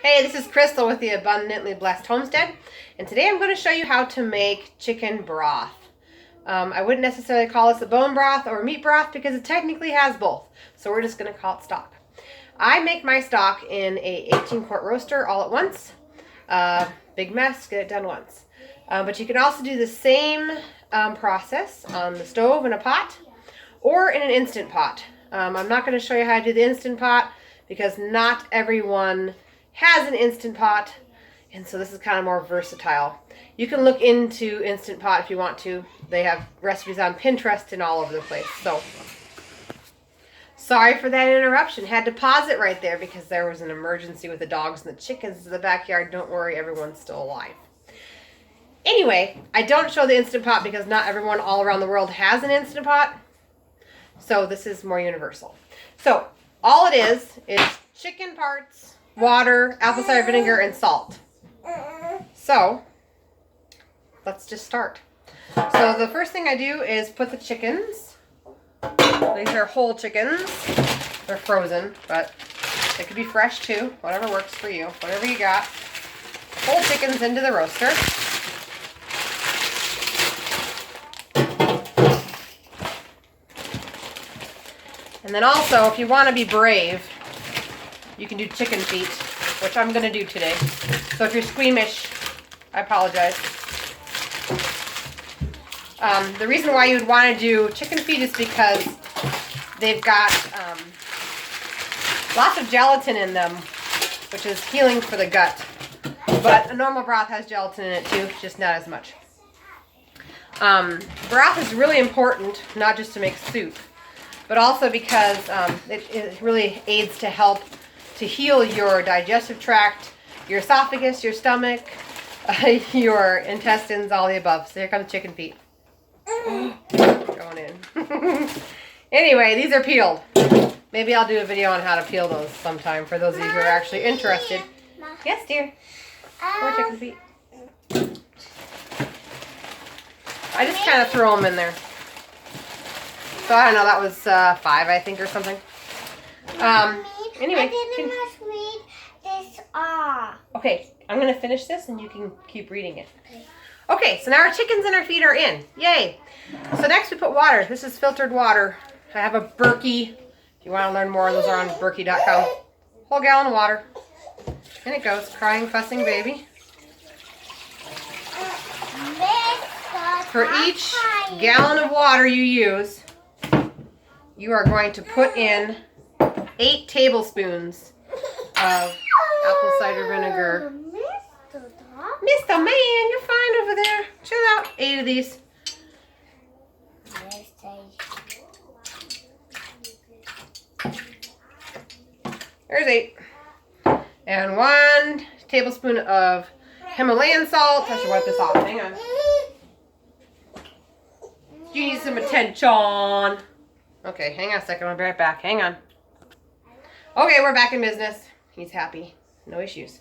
Hey, this is Crystal with the Abundantly Blessed Homestead, and today I'm going to show you how to make chicken broth. I wouldn't necessarily call this a bone broth or meat broth because it technically has both, so we're just going to call it stock. I make my stock in a 18-quart roaster all at once. Big mess, get it done once. But you can also do the same process on the stove in a pot or in an Instant Pot. I'm not going to show you how to do the Instant Pot because not everyone has an Instant Pot, and so this is kind of more versatile. You can look into Instant Pot if you want to. They have recipes on Pinterest and all over the place. So, sorry for that interruption. Had to pause it right there because there was an emergency with the dogs and the chickens in the backyard. Don't worry, everyone's still alive. Anyway, I don't show the Instant Pot because not everyone all around the world has an Instant Pot. So this is more universal. So all it is chicken parts, water, apple cider vinegar, and salt. So let's just start. So the first thing I do is put the chickens. These are whole chickens. They're frozen, but they could be fresh too. Whatever works for you. Whatever you got. Whole chickens into the roaster. And then also, if you want to be brave, you can do chicken feet, which I'm going to do today. So if you're squeamish, I apologize. The reason why you would want to do chicken feet is because they've got lots of gelatin in them, which is healing for the gut. But a normal broth has gelatin in it too, just not as much. Broth is really important, not just to make soup, but also because it really aids to help to heal your digestive tract, your esophagus, your stomach, your intestines, all the above. So here comes chicken feet. Going in. Anyway, these are peeled. Maybe I'll do a video on how to peel those sometime for those of you who are actually interested. Yes, dear. More chicken feet. I just kind of throw them in there. So I don't know, that was 5, I think, or something. Anyway. I didn't read this off. Okay, I'm going to finish this and you can keep reading it. Okay, so now our chickens and our feet are in. Yay! So next we put water. This is filtered water. I have a Berkey. If you want to learn more, those are on Berkey.com. Whole gallon of water. In it goes. Crying, fussing baby. For each gallon of water you use, you are going to put in 8 tablespoons of apple cider vinegar. Mr. Man, you're fine over there. Chill out. 8 of these. There's 8. And 1 tablespoon of Himalayan salt. I should wipe this off. Hang on. You need some attention. Okay, hang on a second. I'll be right back. Hang on. Okay, we're back in business. He's happy. No issues.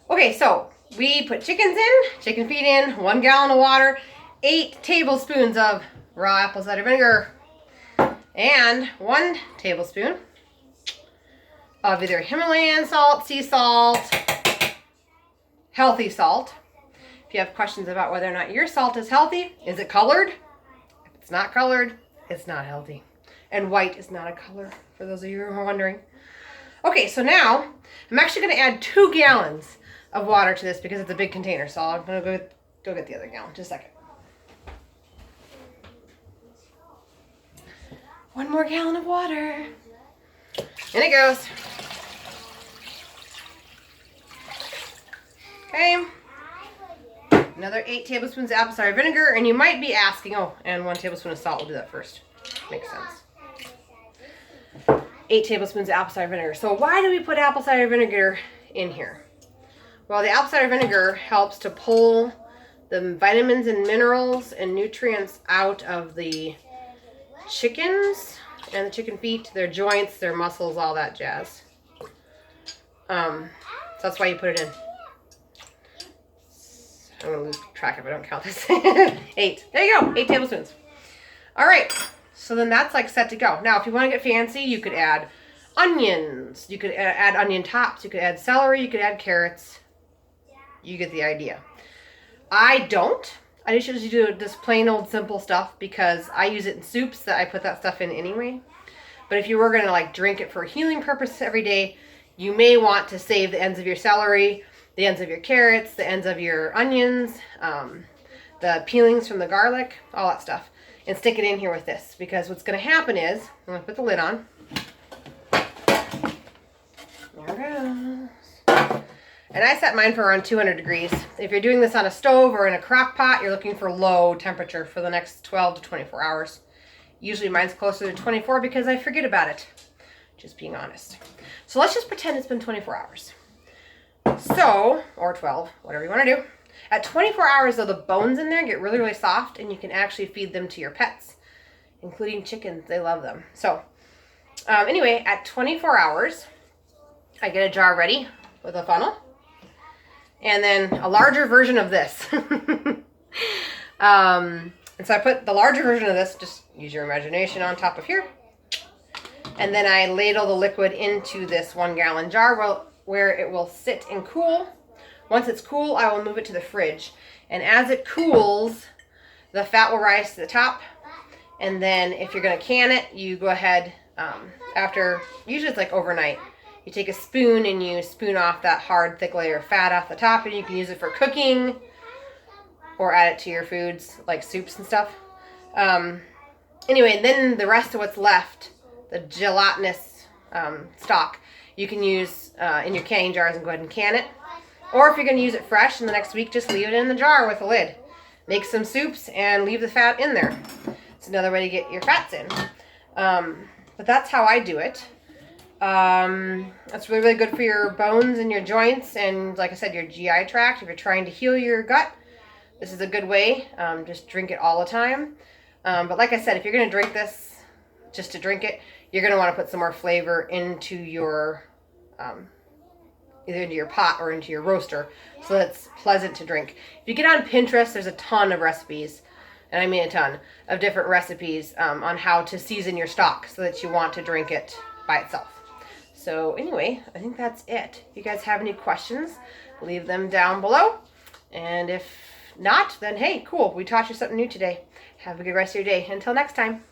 Okay, so we put chickens in, chicken feet in, 1 gallon of water, 8 tablespoons of raw apple cider vinegar, and 1 tablespoon of either Himalayan salt, sea salt, healthy salt. If you have questions about whether or not your salt is healthy, is it colored? If it's not colored, it's not healthy. And white is not a color, for those of you who are wondering. Okay, so now I'm actually going to add 2 gallons of water to this because it's a big container. So I'm going to go get the other gallon. Just a second. 1 more gallon of water. In it goes. Okay. Another 8 tablespoons of apple cider vinegar. And you might be asking, oh, and 1 tablespoon of salt. We'll do that first. Makes sense. 8 tablespoons of apple cider vinegar. So why do we put apple cider vinegar in here? Well, the apple cider vinegar helps to pull the vitamins and minerals and nutrients out of the chickens and the chicken feet, their joints, their muscles, all that jazz. So that's why you put it in. I'm going to lose track if I don't count this. 8. There you go. 8 tablespoons. All right. So then that's like set to go. Now, if you want to get fancy, you could add onions. You could add onion tops. You could add celery. You could add carrots. You get the idea. I don't. I just usually do just plain old simple stuff because I use it in soups that I put that stuff in anyway. But if you were going to like drink it for a healing purpose every day, you may want to save the ends of your celery, the ends of your carrots, the ends of your onions, the peelings from the garlic, all that stuff, and stick it in here with this. Because what's going to happen is, I'm going to put the lid on. There it goes. And I set mine for around 200 degrees. If you're doing this on a stove or in a crock pot, you're looking for low temperature for the next 12 to 24 hours. Usually mine's closer to 24 because I forget about it. Just being honest. So let's just pretend it's been 24 hours. So, or 12, whatever you want to do. At 24 hours though, the bones in there get really, really soft and you can actually feed them to your pets, including chickens. They love them. So, anyway, at 24 hours, I get a jar ready with a funnel. And then a larger version of this. And so I put the larger version of this, just use your imagination, on top of here. And then I ladle the liquid into this 1 gallon jar where it will sit and cool. Once it's cool, I will move it to the fridge. And as it cools, the fat will rise to the top. And then if you're going to can it, you go ahead after, usually it's like overnight. You take a spoon and you spoon off that hard, thick layer of fat off the top, and you can use it for cooking or add it to your foods like soups and stuff. Anyway, then the rest of what's left, the gelatinous stock, you can use in your canning jars and go ahead and can it. Or if you're going to use it fresh in the next week, just leave it in the jar with a lid. Make some soups and leave the fat in there. It's another way to get your fats in. But that's how I do it. That's really, really good for your bones and your joints and, like I said, your GI tract. If you're trying to heal your gut, this is a good way. Just drink it all the time. But like I said, if you're going to drink this just to drink it, you're going to want to put some more flavor into your, either into your pot or into your roaster so that it's pleasant to drink. If you get on Pinterest, there's a ton of recipes, and I mean a ton, of different recipes on how to season your stock so that you want to drink it by itself. So anyway, I think that's it. If you guys have any questions, leave them down below. And if not, then hey, cool. We taught you something new today. Have a good rest of your day. Until next time.